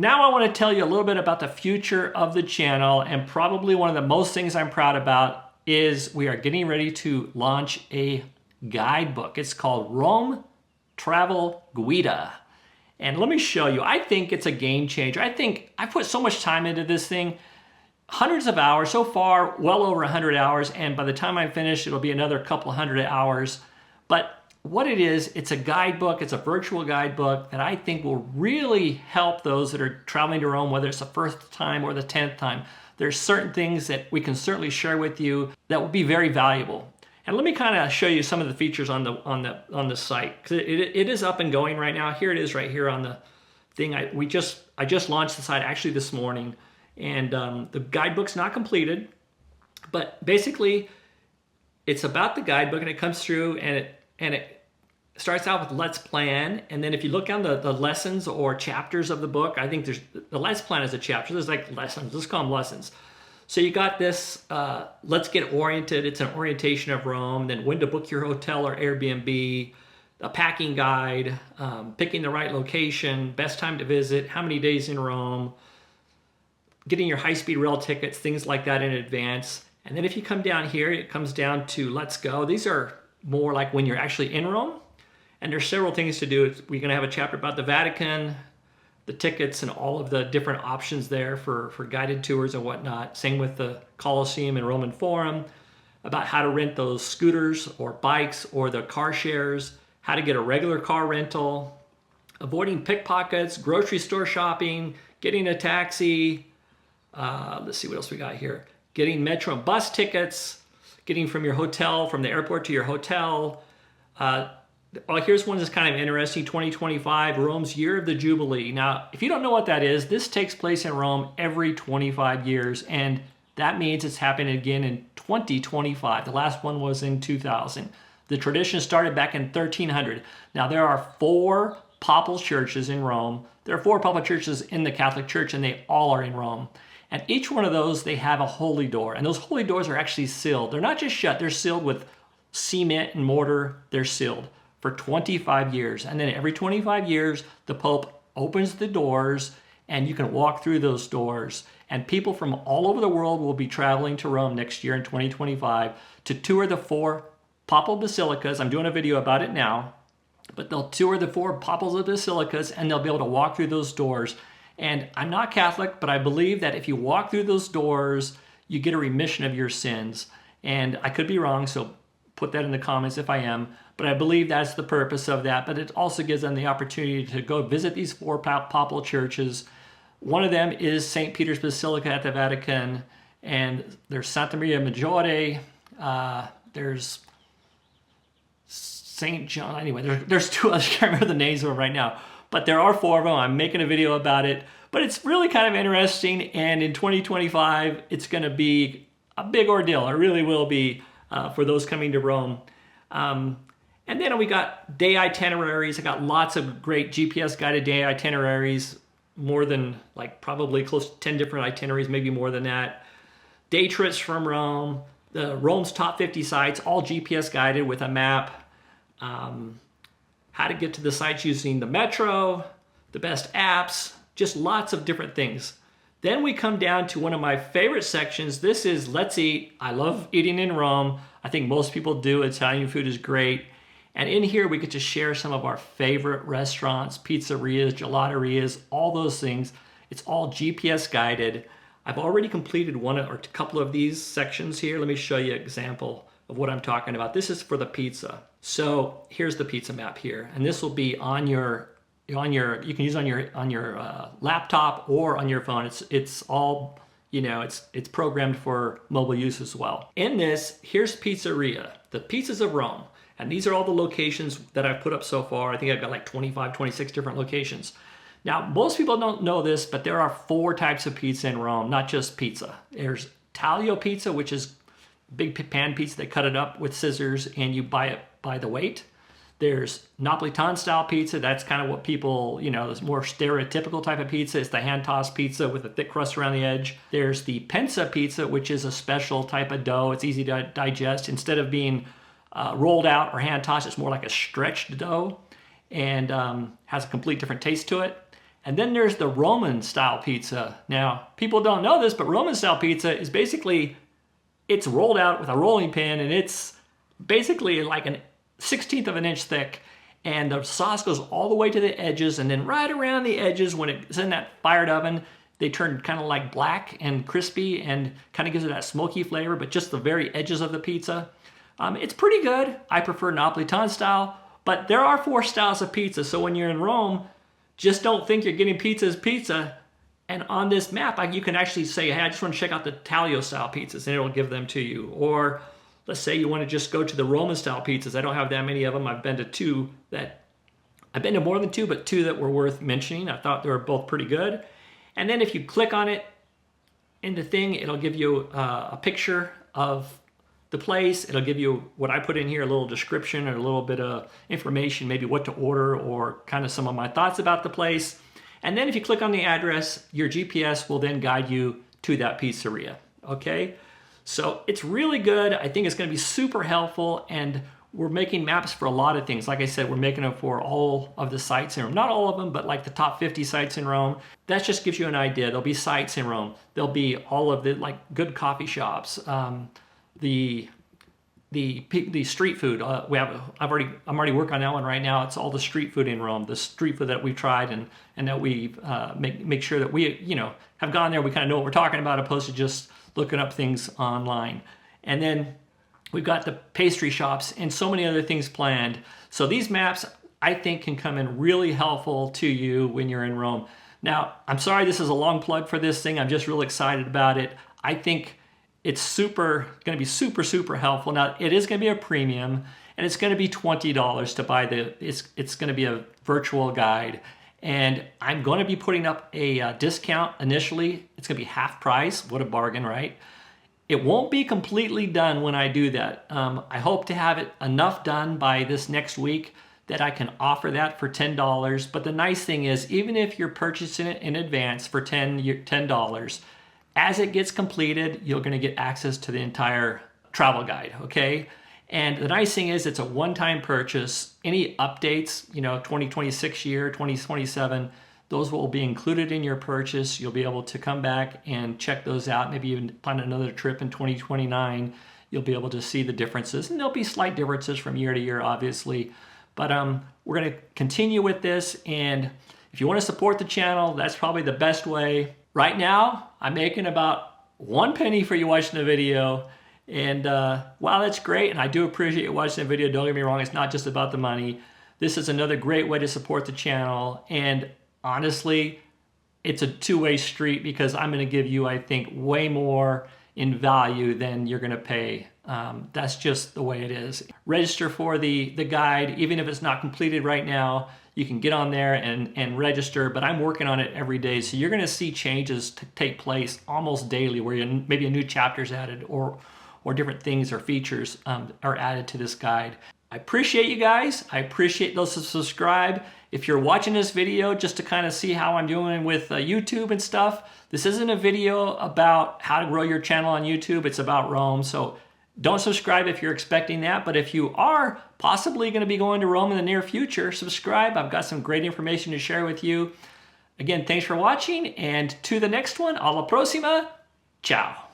Now I want to tell you a little bit about the future of the channel, and probably one of the most things I'm proud about is we are getting ready to launch a guidebook. It's called Rome Travel Guida. And let me show you, I think it's a game changer. I think I put so much time into this thing, hundreds of hours, so far well over 100 hours, and by the time I'm finished it'll be another couple hundred hours. But what it is, it's a guidebook, it's a virtual guidebook that I think will really help those that are traveling to Rome, whether it's the first time or the 10th time. There's certain things that we can certainly share with you that will be very valuable. And let me kind of show you some of the features on the site, because it is up and going right now. Here it is right here on the thing. I just launched the site actually this morning, and the guidebook's not completed, but basically it's about the guidebook, and it comes through and it starts out with Let's Plan, and then if you look down the lessons or chapters of the book, I think the Let's Plan is a chapter. There's like lessons. Let's call them lessons. So you got this, Let's Get Oriented. It's an orientation of Rome. Then when to book your hotel or Airbnb, a packing guide, picking the right location, best time to visit, how many days in Rome, getting your high-speed rail tickets, things like that in advance. And then if you come down here, it comes down to Let's Go. These are more like when you're actually in Rome. And there's several things to do. We're going to have a chapter about the Vatican, the tickets, and all of the different options there for guided tours and whatnot. Same with the Colosseum and Roman Forum, about how to rent those scooters or bikes or the car shares, how to get a regular car rental, avoiding pickpockets, grocery store shopping, getting a taxi. Let's see what else we got here. Getting metro and bus tickets, getting from your hotel, from the airport to your hotel. Well, here's one that's kind of interesting, 2025, Rome's Year of the Jubilee. Now, if you don't know what that is, this takes place in Rome every 25 years, and that means it's happening again in 2025. The last one was in 2000. The tradition started back in 1300. Now, there are 4 papal churches in Rome. There are 4 papal churches in the Catholic Church, and they all are in Rome. And each one of those, they have a holy door, and those holy doors are actually sealed. They're not just shut, they're sealed with cement and mortar. They're sealed for 25 years. And then every 25 years, the Pope opens the doors and you can walk through those doors. And people from all over the world will be traveling to Rome next year in 2025 to tour the 4 papal basilicas. I'm doing a video about it now, but they'll tour the 4 papal basilicas and they'll be able to walk through those doors. And I'm not Catholic, but I believe that if you walk through those doors, you get a remission of your sins. And I could be wrong, so put that in the comments if I am, but I believe that's the purpose of that. But it also gives them the opportunity to go visit these 4 papal churches. One of them is St. Peter's Basilica at the Vatican, and there's Santa Maria Maggiore, there's St. John, anyway, there's 2 others, I can't remember the names of them right now, but there are 4 of them. I'm making a video about it, but it's really kind of interesting, and in 2025, it's going to be a big ordeal. It really will be. For those coming to Rome. And then we got day itineraries. I got lots of great GPS guided day itineraries, more than like probably close to 10 different itineraries, maybe more than that. Day trips from Rome, Rome's top 50 sites, all GPS guided with a map. How to get to the sites using the metro, the best apps, just lots of different things. Then we come down to one of my favorite sections. This is Let's Eat. I love eating in Rome. I think most people do. Italian food is great. And in here, we get to share some of our favorite restaurants, pizzerias, gelaterias, all those things. It's all GPS guided. I've already completed one or a couple of these sections here. Let me show you an example of what I'm talking about. This is for the pizza. So here's the pizza map here. And this will be on your you can use on your laptop or on your phone. It's all, you know, it's programmed for mobile use as well. In this, here's Pizzeria, the pizzas of Rome. And these are all the locations that I've put up so far. I think I've got like 25, 26 different locations. Now, most people don't know this, but there are 4 types of pizza in Rome, not just pizza. There's taglio pizza, which is big pan pizza. They cut it up with scissors and you buy it by the weight. There's Napolitan style pizza. That's kind of what people, you know, this more stereotypical type of pizza. It's the hand-tossed pizza with a thick crust around the edge. There's the pensa pizza, which is a special type of dough. It's easy to digest. Instead of being rolled out or hand-tossed, it's more like a stretched dough and has a complete different taste to it. And then there's the Roman style pizza. Now, people don't know this, but Roman style pizza is basically, it's rolled out with a rolling pin, and it's basically like a 1/16 of an inch thick. And the sauce goes all the way to the edges, and then right around the edges, when it's in that fired oven, they turn kind of like black and crispy and kind of gives it that smoky flavor, but just the very edges of the pizza. It's pretty good. I prefer Napolitan style, but there are 4 styles of pizza. So when you're in Rome, just don't think you're getting pizza as pizza. And on this map, you can actually say, hey, I just want to check out the Taglio style pizzas, and it'll give them to you. Or let's say you want to just go to the Roman style pizzas. I don't have that many of them. I've been to more than 2, but 2 that were worth mentioning. I thought they were both pretty good. And then if you click on it in the thing, it'll give you a picture of the place. It'll give you what I put in here, a little description or a little bit of information, maybe what to order or kind of some of my thoughts about the place. And then if you click on the address, your GPS will then guide you to that pizzeria, okay? So it's really good. I think it's gonna be super helpful, and we're making maps for a lot of things. Like I said, we're making them for all of the sites in Rome. Not all of them, but like the top 50 sites in Rome. That just gives you an idea. There'll be sites in Rome. There'll be all of the like good coffee shops, the street food. I'm already working on that one right now. It's all the street food in Rome, the street food that we've tried and that we make sure that we have gone there. We kind of know what we're talking about, opposed to just looking up things online. And then we've got the pastry shops and so many other things planned. So these maps, I think, can come in really helpful to you when you're in Rome. Now, I'm sorry this is a long plug for this thing. I'm just real excited about it. I think it's going to be super helpful. Now, it is going to be a premium, and it's going to be $20 to buy it's going to be a virtual guide. And I'm going to be putting up a discount initially. It's going to be half price. What a bargain, right? It won't be completely done when I do that. I hope to have it enough done by this next week that I can offer that for $10. But the nice thing is, even if you're purchasing it in advance for $10, as it gets completed, you're going to get access to the entire travel guide, okay? And the nice thing is, it's a one-time purchase. Any updates, 2026 year, 2027, those will be included in your purchase. You'll be able to come back and check those out, maybe even plan another trip in 2029. You'll be able to see the differences, and there'll be slight differences from year to year, obviously. But we're going to continue with this, and if you want to support the channel, that's probably the best way. Right now, I'm making about 1 penny for you watching the video, and wow, that's great, and I do appreciate you watching the video. Don't get me wrong, it's not just about the money. This is another great way to support the channel, and honestly, it's a two-way street, because I'm going to give you, I think, way more in value than you're going to pay. That's just the way it is. Register for the guide, even if it's not completed right now. You can get on there and register, but I'm working on it every day. So you're going to see changes to take place almost daily, where maybe a new chapter is added, or different things or features are added to this guide. I appreciate you guys. I appreciate those who subscribe. If you're watching this video just to kind of see how I'm doing with YouTube and stuff, this isn't a video about how to grow your channel on YouTube. It's about Rome. So don't subscribe if you're expecting that. But if you are possibly going to be going to Rome in the near future, subscribe. I've got some great information to share with you. Again, thanks for watching, and to the next one. Alla prossima. Ciao.